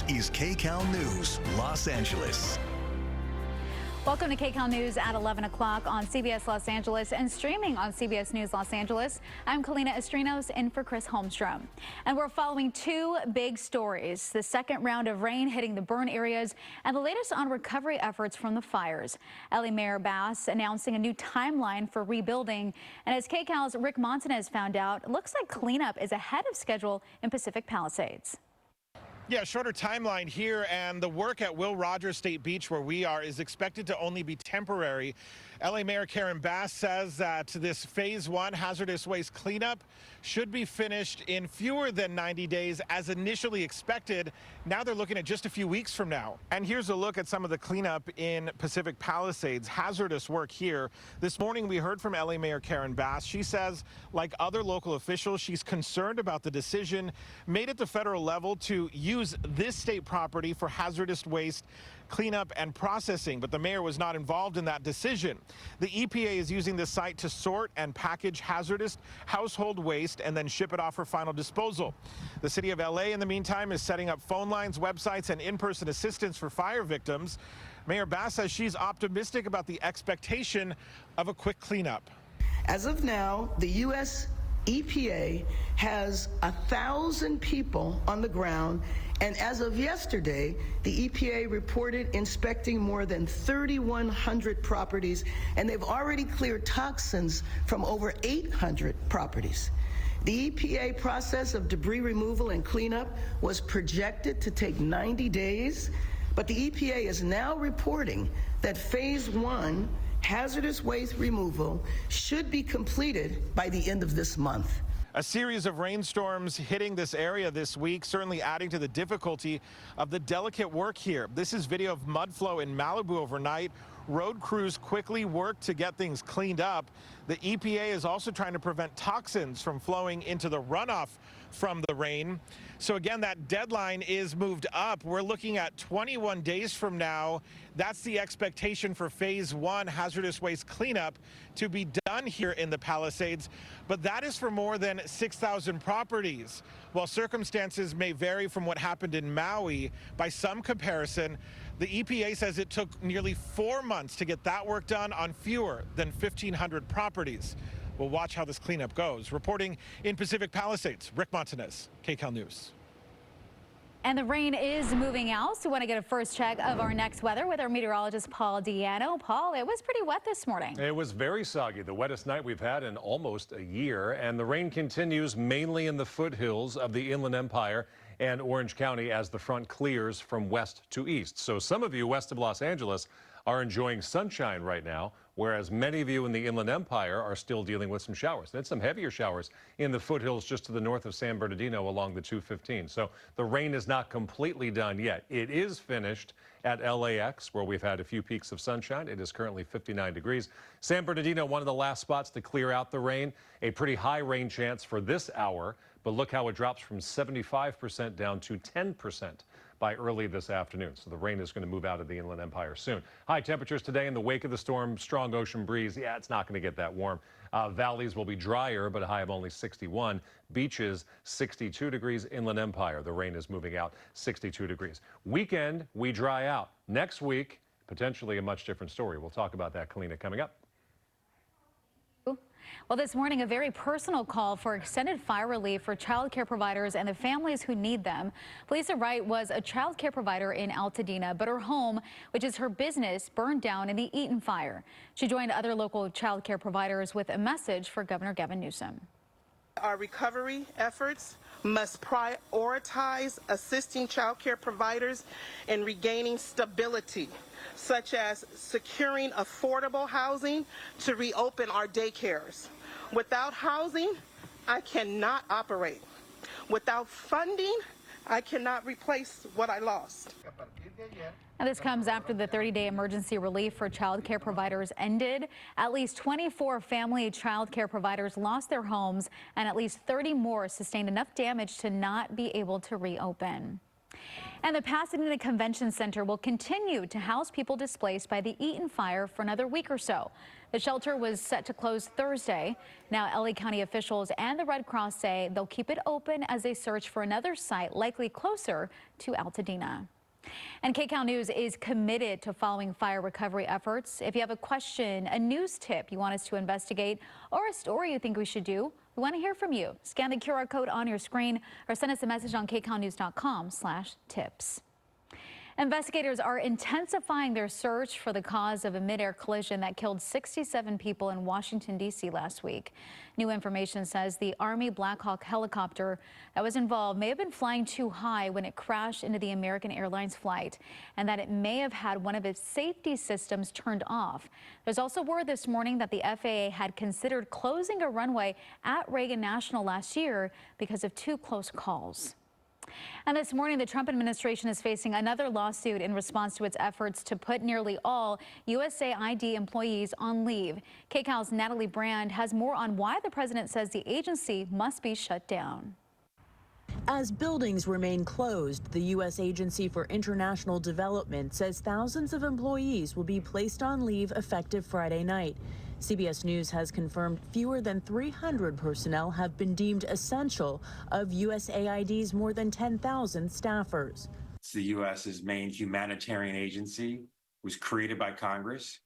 This is KCAL News, Los Angeles. Welcome to KCAL News at 11 o'clock on CBS Los Angeles and streaming on CBS News Los Angeles. I'm Kalina Estrinos in for Chris Holmstrom. And we're following two big stories: the second round of rain hitting the burn areas and the latest on recovery efforts from the fires. LA Mayor Bass announcing a new timeline for rebuilding. And as KCAL's Rick Montanez found out, it looks like cleanup is ahead of schedule in Pacific Palisades. Yeah, shorter timeline here, and the work at Will Rogers State Beach, where we are, is expected to only be temporary. LA Mayor Karen Bass says that this phase one hazardous waste cleanup should be finished in fewer than 90 days as initially expected. Now they're looking at just a few weeks from now. And here's a look at some of the cleanup in Pacific Palisades. Hazardous work here. This morning we heard from LA Mayor Karen Bass. She says, like other local officials, she's concerned about the decision made at the federal level to use this state property for hazardous waste cleanup and processing, but the mayor was not involved in that decision. The EPA is using this site to sort and package hazardous household waste and then ship it off for final disposal. The city of LA, in the meantime, is setting up phone lines, websites, and in-person assistance for fire victims. Mayor Bass says she's optimistic about the expectation of a quick cleanup. As of now, the U.S. EPA has 1,000 people on the ground, and as of yesterday, the EPA reported inspecting more than 3,100 properties, and they've already cleared toxins from over 800 properties. The EPA process of debris removal and cleanup was projected to take 90 days, but the EPA is now reporting that phase one hazardous waste removal should be completed by the end of this month. A series of rainstorms hitting this area this week, certainly adding to the difficulty of the delicate work here. This is video of mud flow in Malibu overnight. Road crews quickly worked to get things cleaned up. The EPA is also trying to prevent toxins from flowing into the runoff from the rain. So again, that deadline is moved up. We're looking at 21 days from now. That's the expectation for phase one hazardous waste cleanup to be done here in the Palisades. But that is for more than 6,000 properties. While circumstances may vary from what happened in Maui, by some comparison, the EPA says it took nearly 4 months to get that work done on fewer than 1,500 properties. We'll watch how this cleanup goes. Reporting in Pacific Palisades, Rick Montanez, KCAL News. And the rain is moving out, so we want to get a first check of our next weather with our meteorologist, Paul Diano. Paul, it was pretty wet this morning. It was very soggy, the wettest night we've had in almost a year. And the rain continues mainly in the foothills of the Inland Empire and Orange County as the front clears from west to east. So some of you west of Los Angeles are enjoying sunshine right now, whereas many of you in the Inland Empire are still dealing with some showers. And some heavier showers in the foothills just to the north of San Bernardino along the 215. So the rain is not completely done yet. It is finished at LAX, where we've had a few peaks of sunshine. It is currently 59 degrees. San Bernardino, one of the last spots to clear out the rain. A pretty high rain chance for this hour, but look how it drops from 75% down to 10% by early this afternoon. So the rain is going to move out of the Inland Empire soon. High temperatures today in the wake of the storm, strong ocean breeze. Yeah, it's not going to get that warm. Valleys will be drier, but a high of only 61. Beaches, 62 degrees. Inland Empire, the rain is moving out, 62 degrees. Weekend, we dry out. Next week, potentially a much different story. We'll talk about that, Kalina, coming up. Well, this morning, a very personal call for extended fire relief for child care providers and the families who need them. Lisa Wright was a child care provider in Altadena, but her home, which is her business, burned down in the Eaton fire. She joined other local child care providers with a message for Governor Gavin Newsom. Our recovery efforts must prioritize assisting child care providers in regaining stability, such as securing affordable housing to reopen our daycares. Without housing, I cannot operate. Without funding, I cannot replace what I lost. And this comes after the 30-day emergency relief for child care providers ended. At least 24 family child care providers lost their homes, and at least 30 more sustained enough damage to not be able to reopen. And the Pasadena Convention Center will continue to house people displaced by the Eaton fire for another week or so. The shelter was set to close Thursday. Now, LA County officials and the Red Cross say they'll keep it open as they search for another site likely closer to Altadena. And KCAL News is committed to following fire recovery efforts. If you have a question, a news tip you want us to investigate, or a story you think we should do, we want to hear from you. Scan the QR code on your screen or send us a message on kcalnews.com/tips. Investigators are intensifying their search for the cause of a mid-air collision that killed 67 people in Washington, D.C. last week. New information says the Army Black Hawk helicopter that was involved may have been flying too high when it crashed into the American Airlines flight, and that it may have had one of its safety systems turned off. There's also word this morning that the FAA had considered closing a runway at Reagan National last year because of two close calls. And this morning, the Trump administration is facing another lawsuit in response to its efforts to put nearly all USAID employees on leave. KCAL's Natalie Brand has more on why the president says the agency must be shut down. As buildings remain closed, the U.S. Agency for International Development says thousands of employees will be placed on leave effective Friday night. CBS News has confirmed fewer than 300 personnel have been deemed essential of USAID's more than 10,000 staffers. It's the U.S.'s main humanitarian agency, was created by Congress.